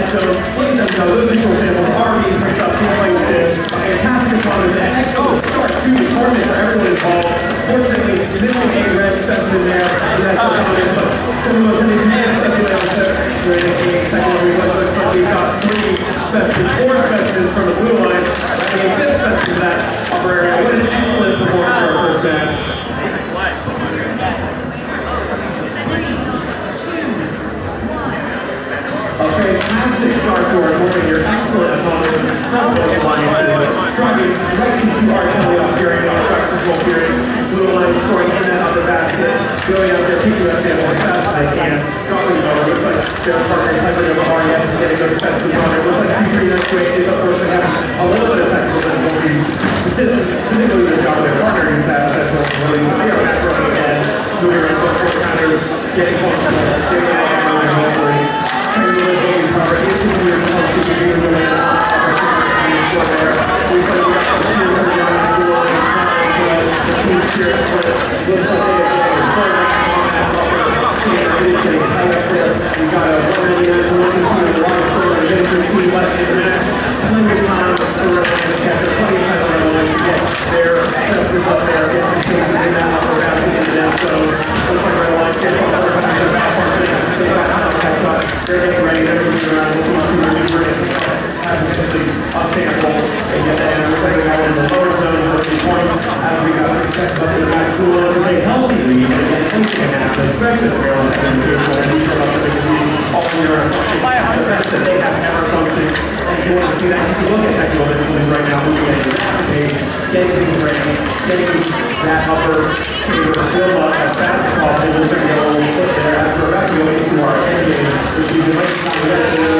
So, ladies and gentlemen, those visual samples are being picked up, being placed in. A fantastic performance, an excellent start to the tournament for everyone involved. Fortunately, missing a red specimen there, and that's the tournament, but some of those in the advanced specimen with a secondary weather, but we've got 3 specimens, 4 specimens from the blue line, and a 5th specimen in that upper area. What an excellent performance for our first match. A fantastic start to our morning here. Excellent autonomous from both alliances. Driving right into our Tele up here in our practice roll period. Blue line scoring in that upper basket. Going out there, keeping us in as fast as they can. Dropping it over. Looks like their partners Hypernova RES is getting those specimens on it. Looks like Q3 next week is of course having a little bit of technical difficulties. Specifically the job their partner is at. That's what really they are back running again. Moving around both four counters, getting comfortable, getting out of the hopefully. They're getting ready, they're moving around, looking to maneuver and having essentially a sample. And yet they are setting out in the lower zone for 3 points. As we got to check up in the back pool, it's a healthy lead, and it's something to happen, especially if they're on the same table. And we come up with a lead all year. The best that they have ever functioned. And you want to see that, you can look at technical difficulties right now, moving at the page, getting things ready, getting that upper field up as fast as possible. We're going to get a little foot there as we're about to go into our end game, which is the right time to get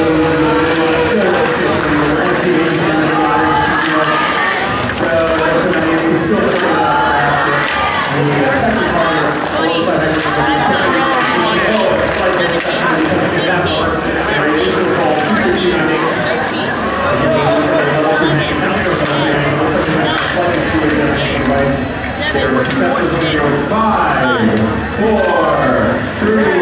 Five, 4, 3,